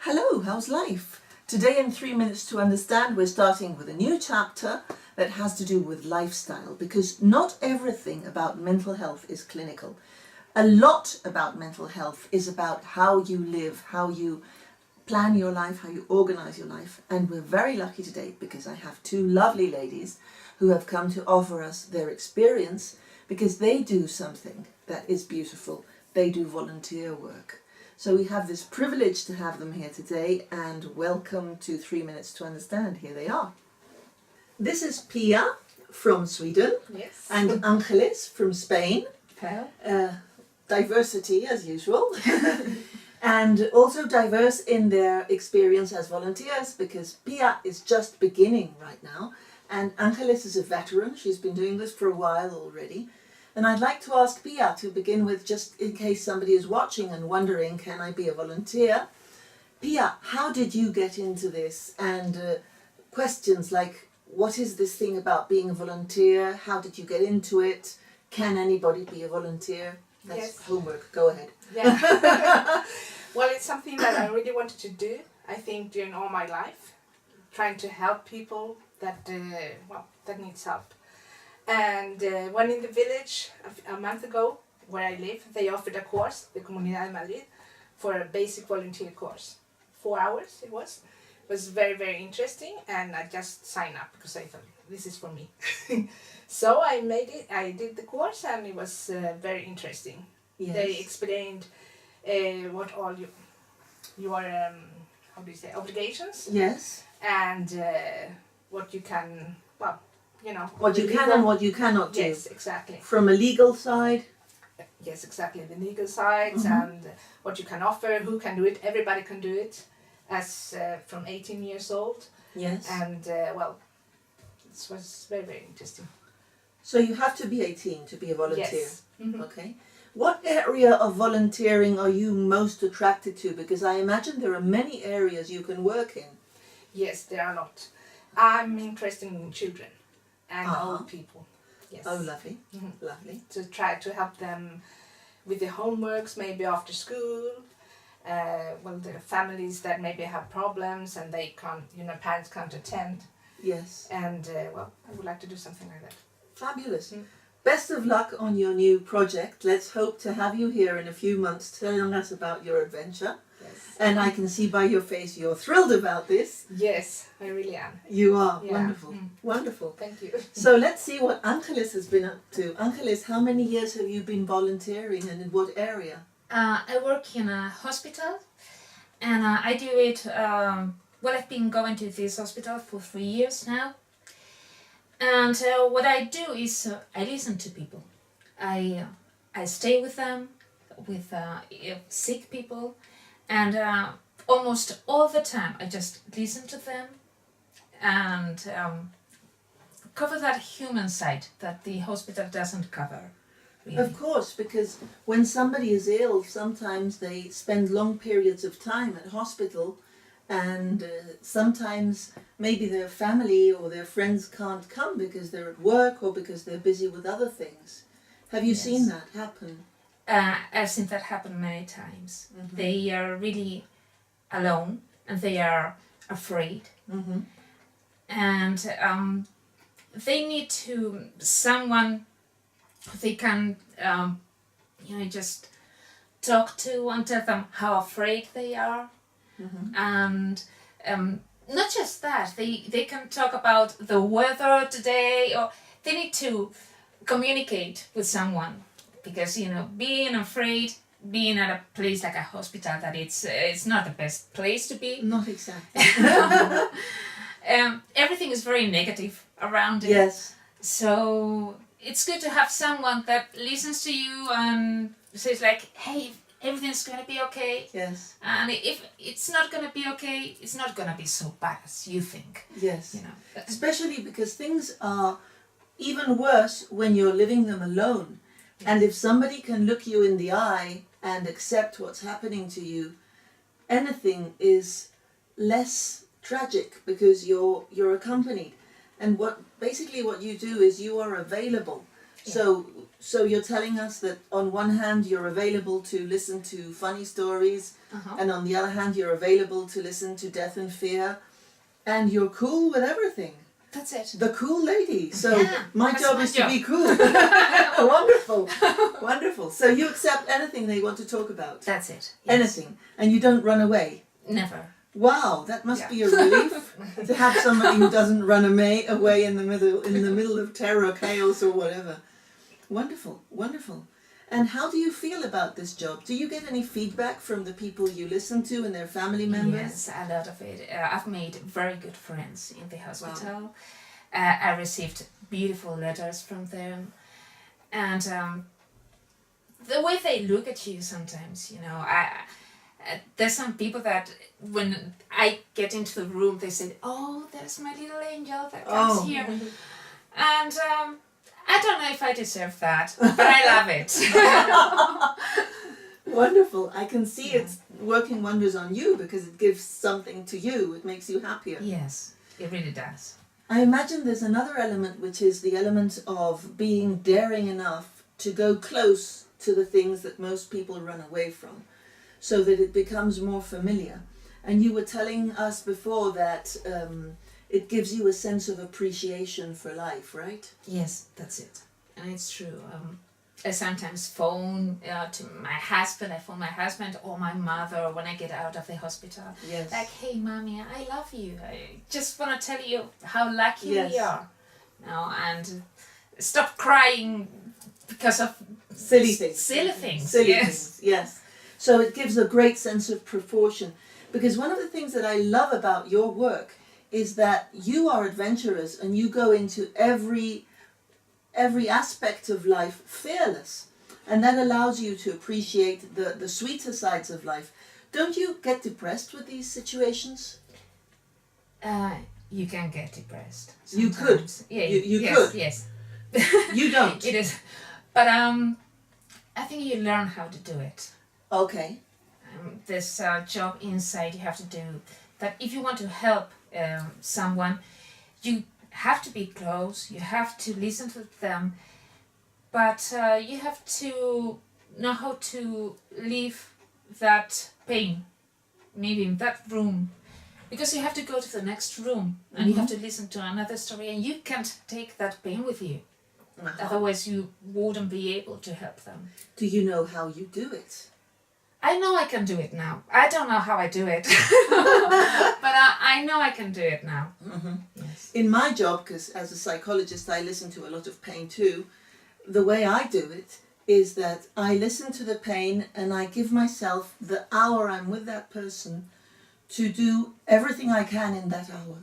Hello, how's life? Today in 3 Minutes to Understand, we're starting with a new chapter that has to do with lifestyle, because not everything about mental health is clinical. A lot about mental health is about how you live, how you plan your life, how you organize your life. And we're very lucky today because I have two lovely ladies who have come to offer us their experience, because they do something that is beautiful. They do volunteer work. So we have this privilege to have them here today, and welcome to 3 Minutes to Understand. Here they are. This is Pia from Sweden. Yes. And Angelis from Spain. Hello. Diversity as usual. And also diverse in their experience as volunteers, because Pia is just beginning right now and Angelis is a veteran. She's been doing this for a while already. And I'd like to ask Pia to begin with, just in case somebody is watching and wondering, can I be a volunteer? Pia, how did you get into this? And questions like, what is this thing about being a volunteer? How did you get into it? Can anybody be a volunteer? That's Yes. homework. Go ahead. Yeah. Well, it's something that I really wanted to do, I think, during all my life. Trying to help people that needs help. And when in the village a month ago, where I live, they offered a course, the Comunidad de Madrid, for a basic volunteer course. 4 hours it was. It was very, very interesting, and I just signed up because I thought, this is for me. So I made it, I did the course, and it was very interesting. Yes. They explained what all your how do you say, obligations, Yes. and what you can, What you can and what you cannot do. Yes, exactly. From a legal side. Yes, exactly. The legal sides Mhm. and what you can offer, who can do it. Everybody can do it, as from 18 years old. Yes. And this was very, very interesting. So you have to be 18 to be a volunteer. Yes. Mhm. Okay. What area of volunteering are you most attracted to? Because I imagine there are many areas you can work in. Yes, there are a lot. I'm interested in children and Uh-huh. old people. Yes. Oh, lovely. Mhm. Lovely. To try to help them with the homeworks, maybe after school. The families that maybe have problems and they can't, parents can't attend. Yes. And I would like to do something like that. Fabulous. Mm. Best of luck on your new project. Let's hope to have you here in a few months telling us about your adventure. Yes. And I can see by your face you're thrilled about this. Yes, I really am. You are. Yeah. Wonderful. Mm. Wonderful. Thank you. So let's see what Angelis has been up to. Angelis, how many years have you been volunteering, and in what area? I work in a hospital, and I do it, I've been going to this hospital for 3 years now. And what I do is I listen to people. I stay with them, with sick people, and almost all the time I just listen to them and cover that human side that the hospital doesn't cover. Really. Of course, because when somebody is ill, sometimes they spend long periods of time at hospital, and sometimes maybe their family or their friends can't come because they're at work or because they're busy with other things. Have you Yes. seen that happen? I've seen that happen many times. Mhm. They are really alone and they are afraid, Mm-hmm. and they need someone they can just talk to and tell them how afraid they are. Mm-hmm. And not just that, they can talk about the weather today, or they need to communicate with someone, because being afraid, being at a place like a hospital, that it's not the best place to be. Not exactly. Everything is very negative around it. Yes. So it's good to have someone that listens to you and says like, hey, everything's going to be okay. Yes. And if it's not going to be okay, it's not going to be so bad as you think. Yes. But Especially because things are even worse when you're living them alone. And if somebody can look you in the eye and accept what's happening to you, anything is less tragic because you're accompanied. And what you do is you are available So you're telling us that on one hand you're available to listen to funny stories, and on the other hand you're available to listen to death and fear, and you're cool with everything. That's it. The cool lady. So my that's job my is job. to be cool. Wonderful. Wonderful. So you accept anything they want to talk about. That's it. Yes. Anything. And you don't run away. Never. Wow, that must be a relief to have somebody who doesn't run away in the middle of terror, chaos, or whatever. Wonderful, wonderful. And how do you feel about this job? Do you get any feedback from the people you listen to and their family members? Yes, a lot of it. I've made very good friends in the hospital. I received beautiful letters from them, and the way they look at you sometimes, you know, there's some people that when I get into the room, they say, "Oh, there's my little angel that comes here," and I don't know if I deserve that, but I love it. Wonderful. I can see it's working wonders on you because it gives something to you. It makes you happier. Yes, it really does. I imagine there's another element, which is the element of being daring enough to go close to the things that most people run away from, so that it becomes more familiar. And you were telling us before that it gives you a sense of appreciation for life, right? Yes, that's it. And it's true. I sometimes phone to my husband. I phone my husband or my mother when I get out of the hospital. Yes. Like, "Hey, mommy, I love you. I just want to tell you how lucky Yes. we are." No, and stop crying because of Silly things. Silly things. Silly yes. things, yes. So it gives a great sense of proportion. Because one of the things that I love about your work is that you are adventurous and you go into every aspect of life fearless. And that allows you to appreciate the sweeter sides of life. Don't you get depressed with these situations? You can get depressed. You could. Sometimes. Yeah, You yes, could. Yes. You don't. It is. But I think you learn how to do it. Okay. This job inside you have to do that. If you want to help someone, you have to be close, you have to listen to them, but you have to know how to leave that pain, maybe in that room, because you have to go to the next room and you have to listen to another story, and you can't take that pain with you. Otherwise you wouldn't be able to help them. Do you know how you do it? I know I can do it now. I don't know how I do it, but I know I can do it now. Mm-hmm. Yes. In my job, because as a psychologist I listen to a lot of pain too, the way I do it is that I listen to the pain and I give myself the hour I'm with that person to do everything I can in that hour.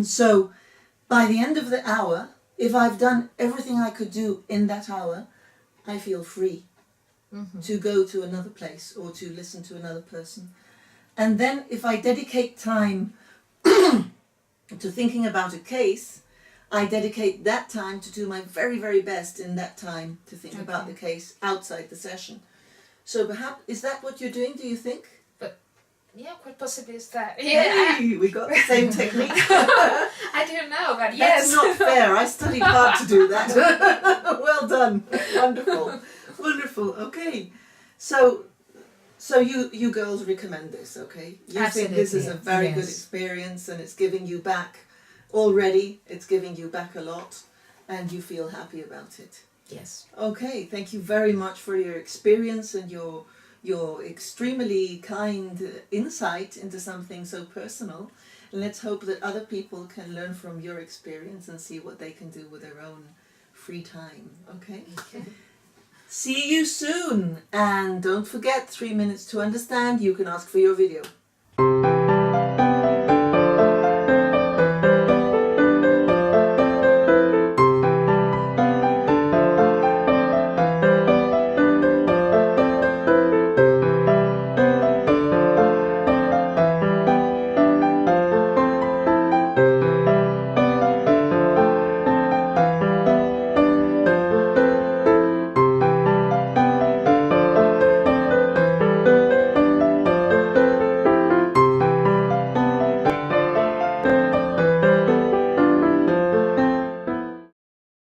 So by the end of the hour, if I've done everything I could do in that hour, I feel free. To go to another place or to listen to another person. And then if I dedicate time to thinking about a case, I dedicate that time to do my very, very best in that time to think about the case outside the session. So perhaps, is that what you're doing, do you think? Yeah, quite possibly is that. Hey, we got the same technique. I don't know, but yes. That's not fair. I studied hard to do that. Well done. Wonderful. Wonderful. Okay. So you girls recommend this, okay? You Absolutely. think this is a very good experience and it's giving you back already. It's giving you back a lot and you feel happy about it. Yes. Okay. Thank you very much for your experience and your extremely kind insight into something so personal. And let's hope that other people can learn from your experience and see what they can do with their own free time. Okay? See you soon. And don't forget, 3 minutes to understand. You can ask for your video.